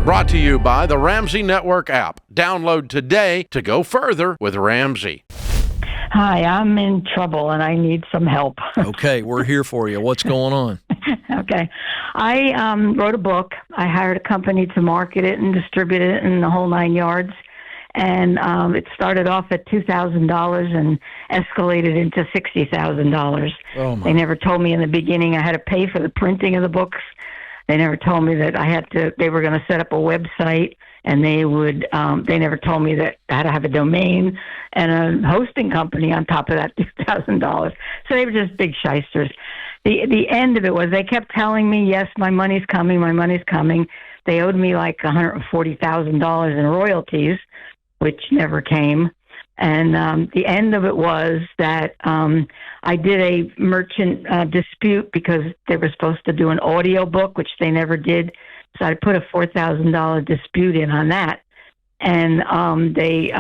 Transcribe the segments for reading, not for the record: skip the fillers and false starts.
Brought to you by the Ramsey Network app. Download today to go further with Ramsey. Hi, I'm in trouble and I need some help. Okay, we're here for you. What's going on? Okay. I wrote a book. I hired a company to market it and distribute it in the whole 9 yards. And it started off at $2,000 and escalated into $60,000. Oh my. They never told me in the beginning I had to pay for the printing of the books. They never told me that they were going to set up a website, and they never told me that I had to have a domain and a hosting company on top of that $2,000. So they were just big shysters. The end of it was they kept telling me, yes, my money's coming, my money's coming. They owed me like $140,000 in royalties, which never came. And the end of it was that I did a merchant dispute because they were supposed to do an audio book, which they never did. So I put a $4,000 dispute in on that. And they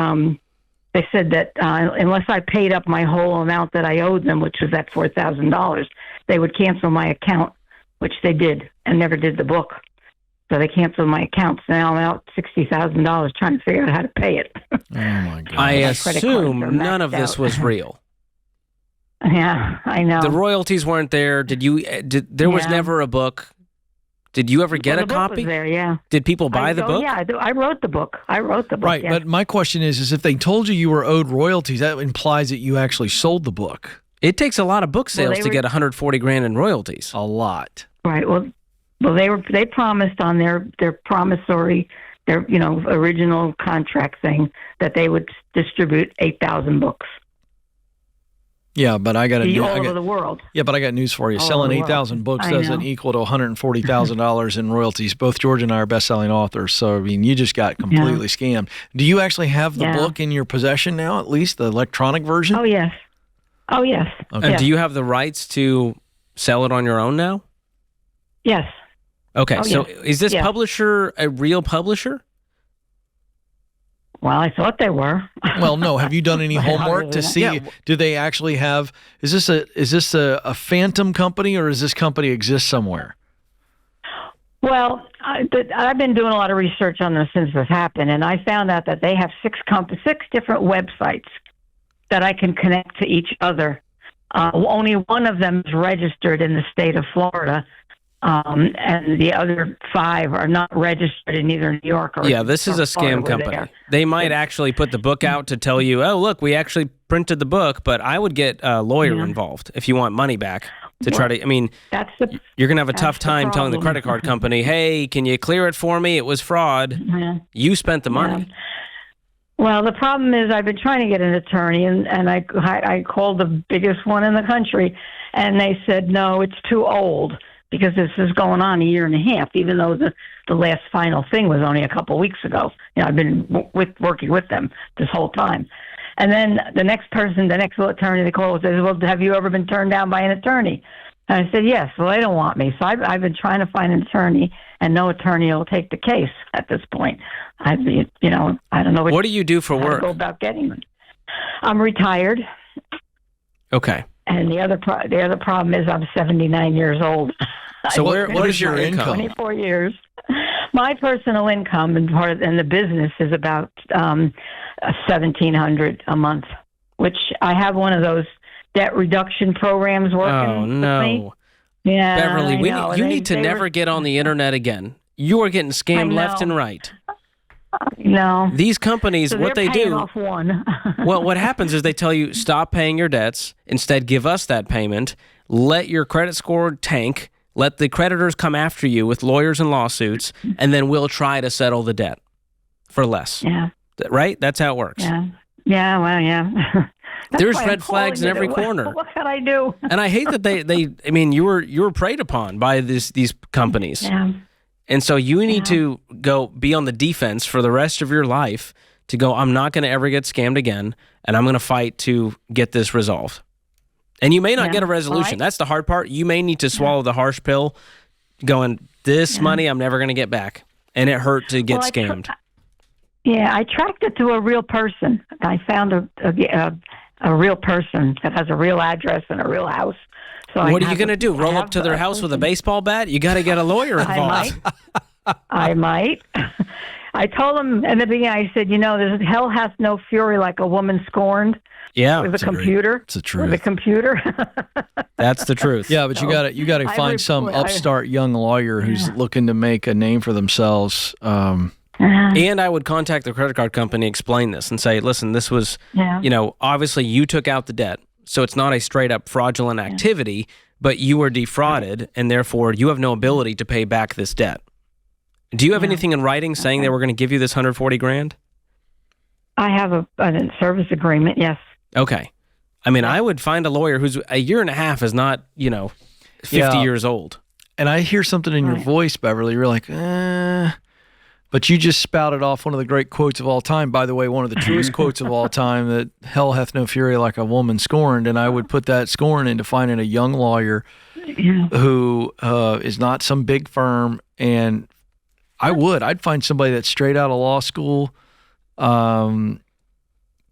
said that unless I paid up my whole amount that I owed them, which was that $4,000, they would cancel my account, which they did and never did the book. So they canceled my accounts. Now I'm out $60,000 trying to figure out how to pay it. Oh, my God. I assume none of this was real. Yeah, I know. The royalties weren't there. There was never a book. Did you ever get a the book copy? Was there, yeah. Did people buy the book? Yeah, I wrote the book. Right, yeah. but my question is if they told you were owed royalties, that implies that you actually sold the book. It takes a lot of book sales to get $140,000 in royalties. A lot. Right. Well, they promised on their promissory, their original contract thing that they would distribute 8,000 books. Yeah, but I got all over the world. Yeah, but I got news for you. All Selling over the 8,000 books I doesn't know. equal to $140,000 in royalties. Both George and I are best-selling authors, so I mean, you just got completely scammed. Do you actually have the book in your possession now? At least the electronic version? Oh yes. Okay. And do you have the rights to sell it on your own now? Yes. Okay, so yes. is this publisher a real publisher? Well, I thought they were. Well, no. Have you done any homework to see? Yeah. Do they actually have? Is this a phantom company, or does this company exist somewhere? Well, I've been doing a lot of research on this since this happened, and I found out that they have six different websites that I can connect to each other. Only one of them is registered in the state of Florida. And the other 5 are not registered in either New York or this is a scam company. They might actually put the book out to tell you, oh, look, we actually printed the book, but I would get a lawyer involved if you want money back to try to, I mean, you're going to have a tough time telling the credit card company, hey, can you clear it for me? It was fraud. Yeah. You spent the money. Well, the problem is I've been trying to get an attorney, and I called the biggest one in the country, and they said, no, it's too old. Because this is going on a year and a half, even though the last final thing was only a couple of weeks ago. I've been working with them this whole time. And then the next attorney they called says, well, have you ever been turned down by an attorney? And I said, yes. Well, they don't want me. So I've been trying to find an attorney, and no attorney will take the case at this point. I don't know. What do you do for work? Go about getting them. I'm retired. Okay. And the other problem is I'm 79 years old. So what is your income? 24 years. My personal income and the business is about $1,700 a month, which I have one of those debt reduction programs working. Oh no, with me. Yeah, Beverly, you need to never get on the internet again. You are getting scammed left and right. No. These companies, so what they paying do, off one. well, what happens is they tell you, stop paying your debts. Instead, give us that payment. Let your credit score tank. Let the creditors come after you with lawyers and lawsuits, and then we'll try to settle the debt for less. Yeah. Right? That's how it works. Yeah. Yeah, well, yeah. There's red flags in every corner. What can I do? And I hate that I mean, you were preyed upon by these companies. Yeah. And so you need to go be on the defense for the rest of your life to go, I'm not going to ever get scammed again, and I'm going to fight to get this resolved. And you may not get a resolution. That's the hard part. You may need to swallow the harsh pill going, this money I'm never going to get back. And it hurt to get scammed. I tracked it to a real person. I found a real person that has a real address and a real house. So what are you going to do? Roll up to their house with a baseball bat? You got to get a lawyer involved. I might. I told him in the beginning, I said, there's hell hath no fury like a woman scorned. Yeah. With a computer. It's the truth. With a computer. That's the truth. Yeah, but you got to find some upstart young lawyer who's looking to make a name for themselves. And I would contact the credit card company, explain this, and say, listen, this was, obviously you took out the debt, so it's not a straight up fraudulent activity, but you were defrauded, and therefore you have no ability to pay back this debt. Do you have anything in writing saying they were going to give you this $140,000? I have a service agreement, yes. Okay. I mean, I would find a lawyer who's a year and a half is not, 50 years old. And I hear something in your voice, Beverly. You're like, but you just spouted off one of the great quotes of all time. By the way, one of the truest quotes of all time, that hell hath no fury like a woman scorned. And I would put that scorn into finding a young lawyer who is not some big firm. And I'd find somebody that's straight out of law school,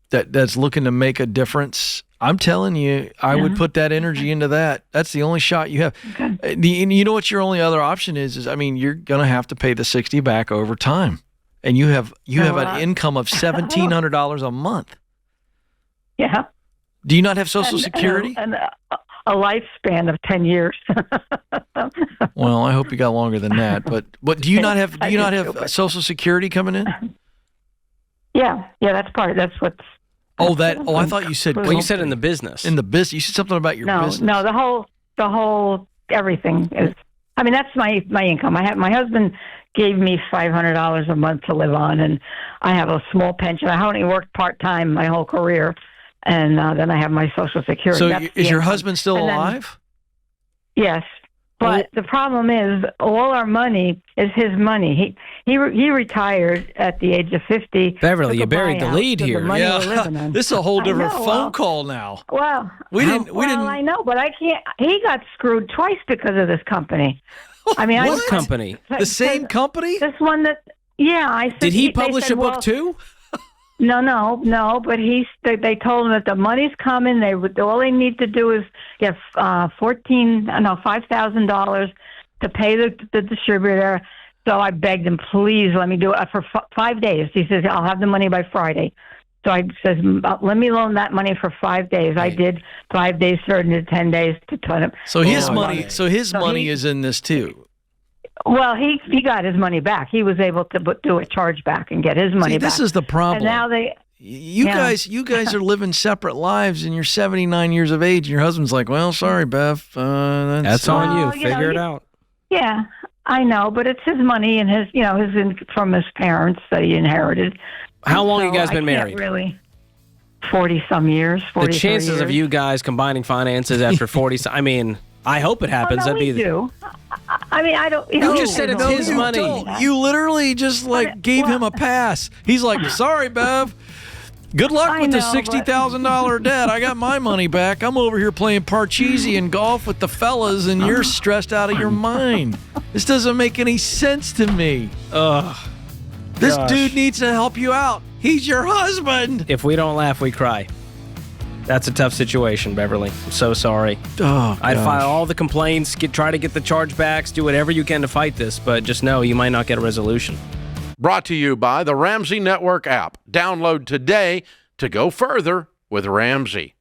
that's looking to make a difference. I'm telling you, I would put that energy into that. That's the only shot you have. Okay. And you know what your only other option is you're going to have to pay the $60 back over time. And you have an income of $1,700 a month. Yeah. Do you not have Social Security? And a lifespan of 10 years. Well, I hope you got longer than that. But do you not have Social Security coming in? Yeah, that's what's. I thought you said. Well, you said in the business. In the business, you said something about your business. No, the whole everything is. I mean, that's my income. My husband gave me $500 a month to live on, and I have a small pension. I only worked part-time my whole career, and then I have my Social Security. So is your husband still alive? Yes. But the problem is, all our money is his money. He retired at the age of 50. Beverly, you buried the lead here. This is a whole different phone call now. Well, we didn't. I know, but I can't. He got screwed twice because of this company. I mean, what company? The same company? This one that. Yeah, I said. Did he publish a book too? No. But they told him that the money's coming. All they need to do is get $5,000 to pay the distributor. So I begged him, please let me do it for 5 days. He says, I'll have the money by Friday. So I says, let me loan that money for 5 days. Right. I did 5 days, turned into 10 days to turn him. So his money. So his money is in this too. Well, he got his money back. He was able to do a chargeback and get his money back. This is the problem. And now you guys are living separate lives, and you're 79 years of age, and your husband's like, well, sorry, Bev. That's on you. Figure it out. Yeah, I know, but it's his money and his from his parents that he inherited. How long have you guys been married? Really, 40-some years. The chances of you guys combining finances after 40, I mean, I hope it happens. Oh, no, we do. I mean, I don't. You just said it's his money. You literally just gave him a pass. He's like, sorry, Bev. Good luck with the $60,000 debt. I got my money back. I'm over here playing Parcheesi and golf with the fellas, and you're stressed out of your mind. This doesn't make any sense to me. This dude needs to help you out. He's your husband. If we don't laugh, we cry. That's a tough situation, Beverly. I'm so sorry. I'd file all the complaints, try to get the chargebacks, do whatever you can to fight this, but just know you might not get a resolution. Brought to you by the Ramsey Network app. Download today to go further with Ramsey.